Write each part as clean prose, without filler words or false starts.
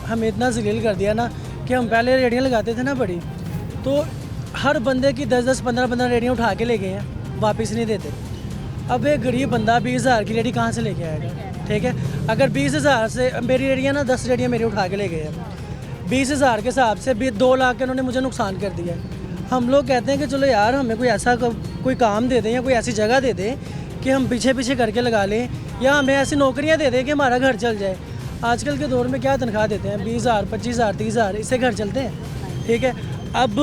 हमें इतना जलील कर दिया ना कि हम पहले रेडियाँ लगाते थे ना बड़ी, तो हर बंदे की 10-10, 15-15 रेडियाँ उठा के ले गए हैं, वापस नहीं देते। अब एक गरीब बंदा 20,000 की रेडी कहाँ से लेके आएगा? ठीक है, अगर 20,000 से मेरी रेडियाँ ना 10 रेडियाँ मेरी उठा के ले गए हैं, 20,000 के हिसाब से 2 लाख के उन्होंने मुझे नुकसान कर दिया। हम लोग कहते हैं कि चलो यार हमें कोई ऐसा कोई काम दे दें या कोई ऐसी जगह दे दें कि हम पीछे पीछे करके लगा लें, या हमें ऐसी नौकरियां दे दें कि हमारा घर चल जाए। आजकल के दौर में क्या तनख्वाह देते हैं? 20,000, 25,000, 30,000, इससे घर चलते हैं। ठीक है, अब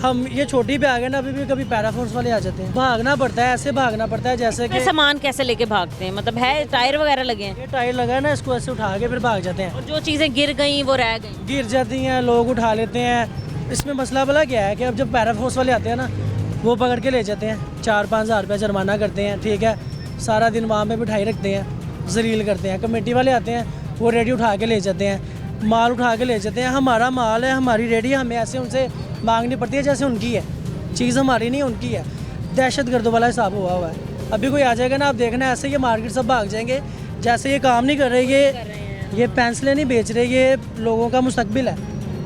हम ये छोटी पे आ गए ना, अभी भी कभी पैराफोर्स वाले आ जाते हैं। भागना पड़ता है, ऐसे भागना पड़ता है जैसे कि सामान कैसे लेके भागते हैं? मतलब है टायर वगैरह लगे हैं? ये टायर लगा है ना, इसको ऐसे उठा के फिर भाग जाते हैं। और जो चीज़ें गिर गई वो रह गई? गिर जाती हैं, लोग उठा लेते हैं। इसमें मसला भला क्या है कि अब जब पैराफोर्स वाले आते हैं ना, वो पकड़ के ले जाते हैं, 4-5 हज़ार रुपया जुर्माना करते हैं। ठीक है, सारा दिन वहाँ पे बिठाई रखते हैं, जलील करते हैं। कमेटी वाले आते हैं, वो रेडी उठा के ले जाते हैं, माल उठा के ले जाते हैं। हमारा माल है, हमारी रेडी, हमें ऐसे उनसे मांगनी पड़ती है जैसे उनकी है। चीज़ हमारी नहीं, उनकी है। दहशत गर्दों वाला हिसाब हुआ है। अभी कोई आ जाएगा ना, आप देखना ऐसे ये मार्केट सब भाग जाएंगे जैसे ये काम नहीं कर रहे, ये पेंसिलें नहीं बेच रहे, ये लोगों का मुस्तकबिल है।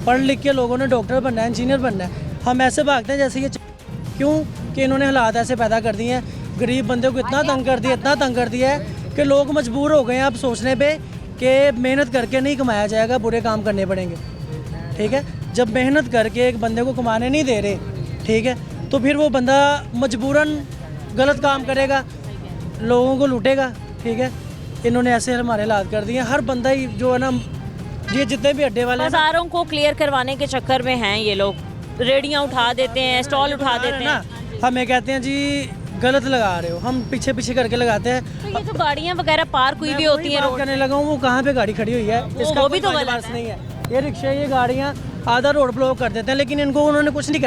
पढ़ लिख के लोगों ने डॉक्टर बनना है, इंजीनियर बनना है। हम ऐसे भागते हैं जैसे ये क्यों कि इन्होंने हालात ऐसे पैदा कर दिए हैं। गरीब बंदे को इतना तंग कर दिया, इतना तंग कर दिया है कि लोग मजबूर हो गए हैं अब सोचने पे कि मेहनत करके नहीं कमाया जाएगा, बुरे काम करने पड़ेंगे। ठीक है, जब मेहनत करके एक बंदे को कमाने नहीं दे रहे, ठीक है, तो फिर वो बंदा मजबूरन गलत काम करेगा, लोगों को लूटेगा। ठीक है, इन्होंने ऐसे हमारे हालात कर दिए। हर बंदा ही जो है ना, ये जितने भी अड्डे वाले बाजारों को क्लियर करवाने के चक्कर में हैं ये लोग, रेडियाँ उठा देते हैं, स्टॉल उठा देते हैं। हमें कहते हैं जी गलत लगा रहे हो, हम पीछे पीछे करके लगाते हैं। तो ये जो गाड़ियाँ वगैरह पार्क हुई भी होती हैं रोड करने लगा हूँ, वो कहाँ पे गाड़ी खड़ी हुई है? वो भी तो कोई गलत बात है। नहीं है। ये रिक्शे, ये गाड़ियाँ आधा रोड ब्लॉक कर देते हैं, लेकिन इनको उन्होंने कुछ नहीं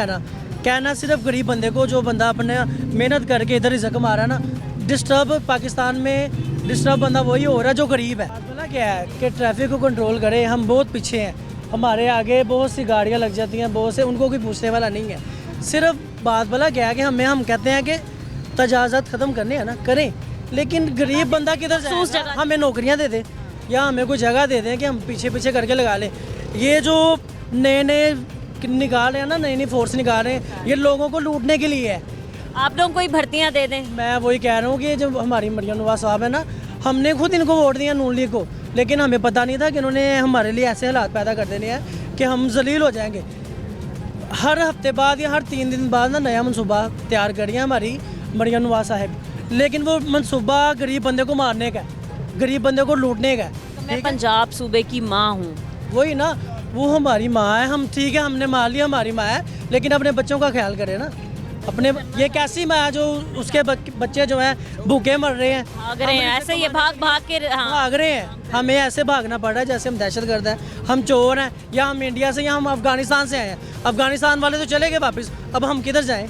कहना सिर्फ गरीब बंदे को, जो बंदा अपने मेहनत करके इधर रिज़्क कमा रहा है ना। डिस्टर्ब पाकिस्तान में डिस्टर्ब बंदा वही हो रहा है जो गरीब है। बोला क्या है कि ट्रैफिक को कंट्रोल करे। हम बहुत पीछे हैं, हमारे आगे बहुत सी गाड़ियाँ लग जाती हैं, बहुत से, उनको कोई पूछने वाला नहीं है। सिर्फ बात भला क्या है कि हम कहते हैं कि तजाज़त ख़त्म करने हैं ना, करें, लेकिन गरीब बंदा किधर जाएगा? हमें नौकरियाँ दे दें या हमें कोई जगह दे दें कि हम पीछे पीछे करके लगा लें। ये जो नए निकाल रहे हैं ना, नई फोर्स निकाल रहे हैं, ये लोगों को लूटने के लिए है। आप लोगों को ही भर्तियाँ दे दें। मैं वही कह रहा हूँ कि जब हमारी मरियम नवाज साहब है ना, हमने खुद इनको वोट दिया, नून लीग को, लेकिन हमें पता नहीं था कि इन्होंने हमारे लिए ऐसे हालात पैदा कर देने हैं कि हम जलील हो जाएंगे। हर हफ्ते बाद या हर 3 दिन बाद ना नया मनसूबा तैयार करिए हमारी मरियम नवाज साहब, लेकिन वो मनसूबा गरीब बंदे को मारने का, गरीब बंदे को लूटने का। मैं पंजाब सूबे की माँ हूँ। वही ना, वो हमारी माँ है। हम ठीक है, हमने मान लिया हमारी माँ है, लेकिन अपने बच्चों का ख्याल करें ना। अपने ये कैसी माँ है जो उसके बच्चे जो हैं भूखे मर रहे हैं, भाग रहे हैं ऐसे, ये भाग भाग के भाग रहे हैं। हमें ऐसे भागना पड़ रहा है जैसे हम दहशतगर्द हैं, हम चोर हैं, या हम इंडिया से या हम अफगानिस्तान से आए हैं। अफगानिस्तान वाले तो चले गए वापस, अब हम किधर जाएं?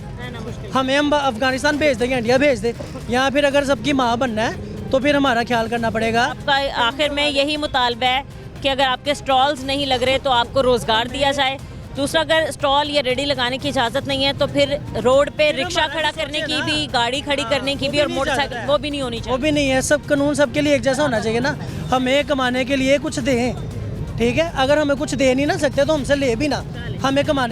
हमें हम अफगानिस्तान भेज दें या इंडिया भेज दें, या फिर अगर सबकी माँ बनना है तो फिर हमारा ख्याल करना पड़ेगा। आपका आखिर में यही मुतालबा है कि अगर आपके स्टॉल्स नहीं लग रहे तो आपको रोज़गार दिया जाए। दूसरा, अगर स्टॉल या रेडी लगाने की इजाज़त नहीं है तो फिर रोड पे रिक्शा खड़ा करने की भी, गाड़ी खड़ी करने की भी, और मोटरसाइकिल वो भी नहीं होनी चाहिए। वो भी नहीं है। सब कानून सबके लिए एक जैसा होना चाहिए ना। हमें कमाने के लिए कुछ दें, ठीक है, अगर हमें कुछ दे नहीं ना सकते तो हमसे ले भी ना, हमें कमाने